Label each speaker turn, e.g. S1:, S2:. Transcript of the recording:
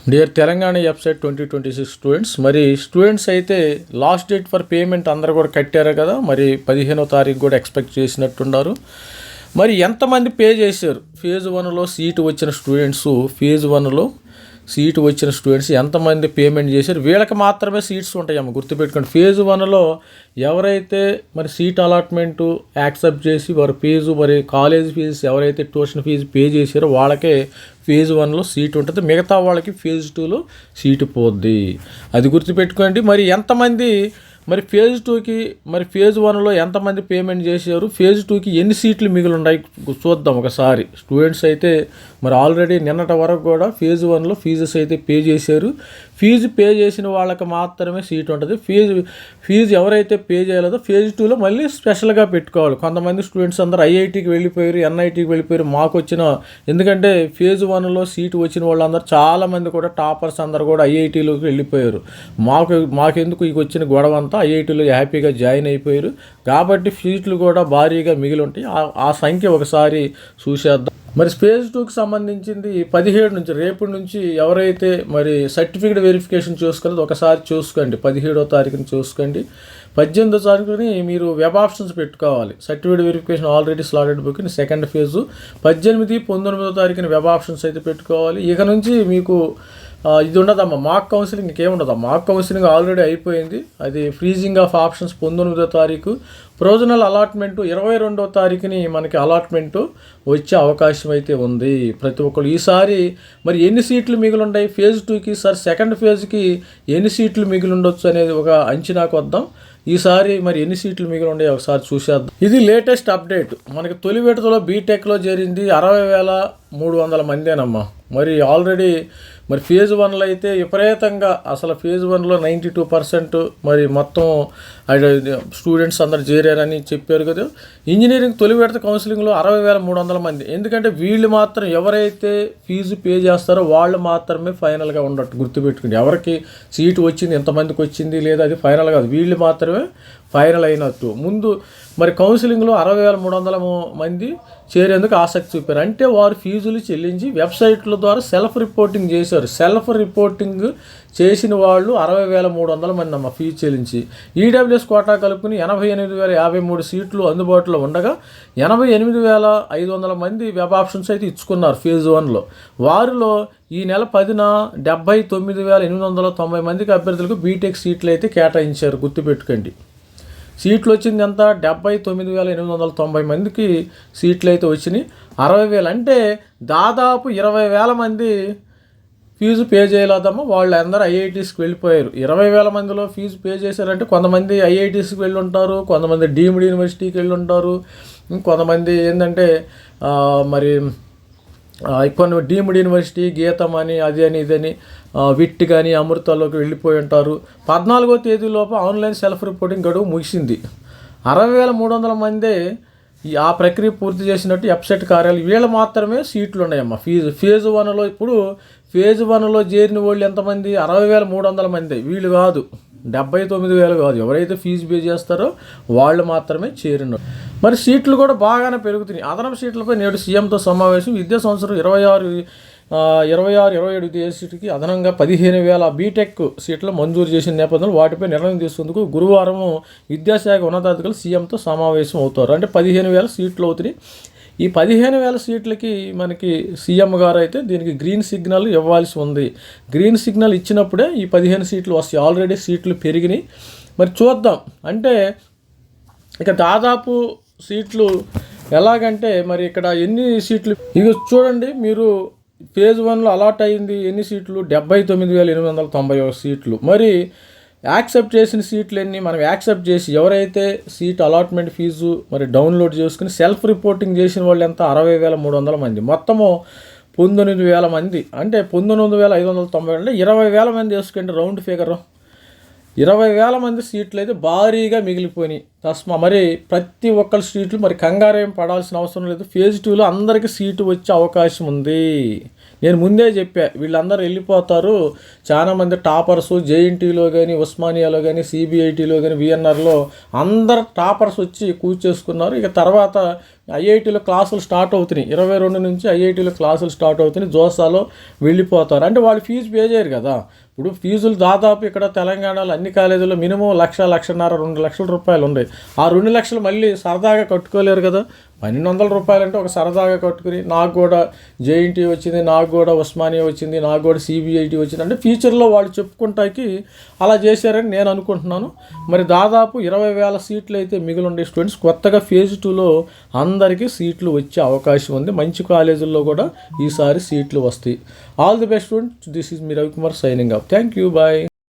S1: Dear Telangana website 2026 students, మరి students అయితే last date for payment అందరూ కూడా కట్టారు కదా, మరి 15వ తారీఖు కూడా ఎక్స్పెక్ట్ చేసినట్టున్నారు. మరి ఎంతమంది పే చేశారు? ఫేజ్ 1లో సీటు వచ్చిన స్టూడెంట్స్, ఫేజ్ 1లో సీటు వచ్చిన స్టూడెంట్స్ ఎంతమంది పేమెంట్ చేశారు? వీళ్ళకి మాత్రమే సీట్స్ ఉంటాయమ్మ, గుర్తుపెట్టుకోండి. ఫేజ్ 1లో ఎవరైతే మరి సీట్ అలాట్మెంటు యాక్సెప్ట్ చేసి వారు ఫీజు, మరి కాలేజ్ ఫీజు, ఎవరైతే ట్యూషన్ ఫీజు పే చేశారో వాళ్ళకే ఫేజ్ 1లో సీట్ ఉంటుంది. మిగతా వాళ్ళకి ఫేజ్ 2లో సీటు పోద్ది, అది గుర్తుపెట్టుకోండి. మరి ఎంతమంది మరి ఫేజ్ 2కి, మరి ఫేజ్ 1లో ఎంతమంది పేమెంట్ చేశారు, ఫేజ్ 2కి ఎన్ని సీట్లు మిగిలి ఉన్నాయి చూద్దాం ఒకసారి. స్టూడెంట్స్ అయితే మరి ఆల్రెడీ నిన్నటి వరకు కూడా ఫేజ్ 1లో ఫీజెస్ అయితే పే చేశారు. ఫీజు పే చేసిన వాళ్ళకి మాత్రమే సీట్ ఉంటుంది. ఫీజు ఎవరైతే పే చేయలేదో ఫేజ్ 2లో మళ్ళీ స్పెషల్గా పెట్టుకోవాలి. కొంతమంది స్టూడెంట్స్ అందరూ ఐఐటికి వెళ్ళిపోయారు, ఎన్ఐటికి వెళ్ళిపోయారు. మాకు వచ్చిన, ఎందుకంటే ఫేజ్ 1లో సీటు వచ్చిన వాళ్ళందరూ చాలామంది కూడా టాపర్స్ అందరూ కూడా ఐఐటీలోకి వెళ్ళిపోయారు. మాకెందుకు ఇక వచ్చిన గొడవ అంతా ఐఐటీలో హ్యాపీగా జాయిన్ అయిపోయారు. కాబట్టి సీట్లు కూడా భారీగా మిగిలి ఉంటాయి. ఆ సంఖ్య ఒకసారి చూసేద్దాం. మరి ఫేజ్ 2కి సంబంధించింది 17 నుంచి, రేపటి నుంచి ఎవరైతే మరి సర్టిఫికేట్ వెరిఫికేషన్ చూసుకోలేదు ఒకసారి చూసుకోండి. 17వ తారీఖుని చూసుకోండి. 18వ తారీఖుని మీరు వెబ్ ఆప్షన్స్ పెట్టుకోవాలి. Certificate verification already slotted book second phase. 18, 19వ తారీఖుని వెబ్ ఆప్షన్స్ అయితే పెట్టుకోవాలి. ఇక నుంచి మీకు ఇది ఉండదమ్మా, మాక్ కౌన్సిలింగ్ ఇంకేముండదు. మాక్ కౌన్సిలింగ్ ఆల్రెడీ అయిపోయింది. అది ఫ్రీజింగ్ ఆఫ్ ఆప్షన్స్ 19వ తారీఖు. ప్రొవిజనల్ అలాట్మెంటు 22వ తారీఖుని మనకి అలాట్మెంటు వచ్చే అవకాశం అయితే ఉంది. ప్రతి ఒక్కరు ఈసారి మరి ఎన్ని సీట్లు మిగిలి ఉన్నాయి ఫేజ్ 2కి, సార్ సెకండ్ ఫేజ్కి ఎన్ని సీట్లు మిగిలి ఉండొచ్చు అనేది ఒక అంచనాకు వద్దాం. ఈసారి మరి ఎన్ని సీట్లు మిగిలి ఉన్నాయి ఒకసారి చూసేద్దాం. ఇది లేటెస్ట్ అప్డేట్. మనకి తొలి విడతలో బీటెక్లో చేరింది 60,300 మందేనమ్మా. మరి ఆల్రెడీ మరి ఫేజ్ 1లో అయితే విపరీతంగా, అసలు ఫేజ్ 1లో 92% మరి మొత్తం స్టూడెంట్స్ అందరు చేరారని చెప్పారు కదా. ఇంజనీరింగ్ తొలి విడత కౌన్సిలింగ్లో 60,300 మంది. ఎందుకంటే వీళ్ళు మాత్రం ఎవరైతే ఫీజు పే చేస్తారో వాళ్ళు మాత్రమే ఫైనల్గా ఉండట్టు, గుర్తుపెట్టుకుని. ఎవరికి సీటు వచ్చింది, ఎంతమందికి వచ్చింది లేదా అది ఫైనల్ కాదు, వీళ్ళు మాత్రమే ఫైనల్ అయినట్టు. ముందు మరి కౌన్సిలింగ్లో 60,300 మంది చేరేందుకు ఆసక్తి చూపారు. అంటే వారు ఫీజులు చెల్లించి వెబ్సైట్ల ద్వారా సెల్ఫ్ రిపోర్టింగ్ చేశారు. సెల్ఫ్ రిపోర్టింగ్ చేసిన వాళ్ళు 60,300 మంది అమ్మ ఫీజు చెల్లించి. ఈడబ్ల్యూఎస్ కోటా కలుపుకుని 88,053 సీట్లు అందుబాటులో ఉండగా 88,500 మంది వెబ్ ఆప్షన్స్ అయితే ఇచ్చుకున్నారు ఫేజ్ 1లో. వారిలో ఈ నెల 10న 79,890 మందికి అభ్యర్థులకు బీటెక్ సీట్లు అయితే కేటాయించారు, గుర్తుపెట్టుకోండి. సీట్లు వచ్చింది ఎంత? 79,890 మందికి సీట్లు అయితే వచ్చినాయి. 60,000 అంటే దాదాపు 20,000 మంది ఫీజు పే చేయలేదమ్మా. వాళ్ళు అందరూ ఐఐటీస్కి వెళ్ళిపోయారు. 20,000 మందిలో ఫీజు పే చేశారంటే కొంతమంది ఐఐటీస్కి వెళ్ళి ఉంటారు, కొంతమంది డీమ్డ్ యూనివర్సిటీకి వెళ్ళి ఉంటారు, కొంతమంది ఏంటంటే మరి కొన్ని డీమ్డ్ యూనివర్సిటీ, గీతం అని, అది అని, ఇదని, విట్ కానీ అమృతాలోకి వెళ్ళిపోయి ఉంటారు. 14వ తేదీలోపు ఆన్లైన్ సెల్ఫ్ రిపోర్టింగ్ గడువు ముగిసింది. 60,300 మందే ఆ ప్రక్రియ పూర్తి చేసినట్టు వెబ్సైట్ కార్యాలయం. వీళ్ళు మాత్రమే సీట్లు ఉన్నాయమ్మా. ఫేజ్ 1లో ఇప్పుడు ఫేజ్ 1లో చేరిన వాళ్ళు ఎంతమంది? 60,300 మంది. వీళ్ళు కాదు, 79,000 కాదు. ఎవరైతే ఫీజు పే చేస్తారో వాళ్ళు మాత్రమే చేరిన. మరి సీట్లు కూడా బాగానే పెరుగుతున్నాయి. అదనపు సీట్లపై నేడు సీఎంతో సమావేశం. విద్యా సంవత్సరం 26-27 విద్యా సీటుకి అదనంగా 15,000 బీటెక్ సీట్లు మంజూరు చేసిన నేపథ్యంలో వాటిపై నిర్ణయం తీసుకుందుకు గురువారం విద్యాశాఖ ఉన్నతాధికారులు సీఎంతో సమావేశం అవుతారు. అంటే 15,000 సీట్లు అవుతున్నాయి. ఈ 15,000 సీట్లకి మనకి సీఎం గారు అయితే దీనికి గ్రీన్ సిగ్నల్ ఇవ్వాల్సి ఉంది. గ్రీన్ సిగ్నల్ ఇచ్చినప్పుడే ఈ 15 సీట్లు వస్తాయి. ఆల్రెడీ సీట్లు పెరిగినాయి. మరి చూద్దాం. అంటే ఇక దాదాపు సీట్లు ఎలాగంటే మరి ఇక్కడ ఎన్ని సీట్లు, ఇక చూడండి మీరు. ఫేజ్ 1లో అలాట్ అయింది ఎన్ని సీట్లు? 79,891 సీట్లు. మరి యాక్సెప్ట్ చేసిన సీట్లు ఎన్ని? మనం యాక్సెప్ట్ చేసి ఎవరైతే సీట్ అలాట్మెంట్ ఫీజు మరి డౌన్లోడ్ చేసుకుని సెల్ఫ్ రిపోర్టింగ్ చేసిన వాళ్ళు ఎంత? 60,300 మంది. మొత్తము 19,000 మంది. అంటే 19,590 అంటే 20,000 మంది వేసుకుంటే రౌండ్ ఫిగర్ 20,000 మంది సీట్లు అయితే భారీగా మిగిలిపోయినాయి. మరి ప్రతి ఒక్కరి సీట్లు మరి కంగారేం పడాల్సిన అవసరం లేదు. ఫేజ్ 2లో అందరికీ సీటు వచ్చే అవకాశం ఉంది. నేను ముందే చెప్పా, వీళ్ళందరూ వెళ్ళిపోతారు. చాలామంది టాపర్స్ జేఎన్టీలో కానీ, ఉస్మానియాలో కానీ, సిబిఐటీలో కానీ, విఎన్ఆర్లో అందరు టాపర్స్ వచ్చి కూర్చేసుకున్నారు. ఇక తర్వాత ఐఐటీలో క్లాసులు స్టార్ట్ అవుతున్నాయి, 22 నుంచి ఐఐటీలో క్లాసులు స్టార్ట్ అవుతున్నాయి, జోసాలో వెళ్ళిపోతారు. అంటే వాళ్ళు ఫీజు పే చేయరు కదా. ఇప్పుడు ఫీజులు దాదాపు ఇక్కడ తెలంగాణలో అన్ని కాలేజీల్లో మినిమం 1,00,000, 1,50,000, 2 లక్షల రూపాయలు ఉన్నాయి. ఆ 2 లక్షలు మళ్ళీ సరదాగా కట్టుకోలేరు కదా. 1,200 రూపాయలు అంటే ఒక సరదాగా కట్టుకుని నాకు కూడా జేఎన్టీ వచ్చింది, నాకు కూడా ఉస్మానియా వచ్చింది, నాకు కూడా సిబిఐటి వచ్చింది అంటే ఫ్యూచర్లో వాళ్ళు చెప్పుకుంటాకి అలా చేశారని నేను అనుకుంటున్నాను. మరి దాదాపు 20,000 సీట్లు అయితే మిగిలి ఉండే స్టూడెంట్స్ కొత్తగా ఫేజ్ 2లో అందరికీ సీట్లు వచ్చే అవకాశం ఉంది. మంచి కాలేజీల్లో కూడా ఈసారి సీట్లు వస్తాయి. All the best students. This is me Ravikumar signing off. Thank you. Bye.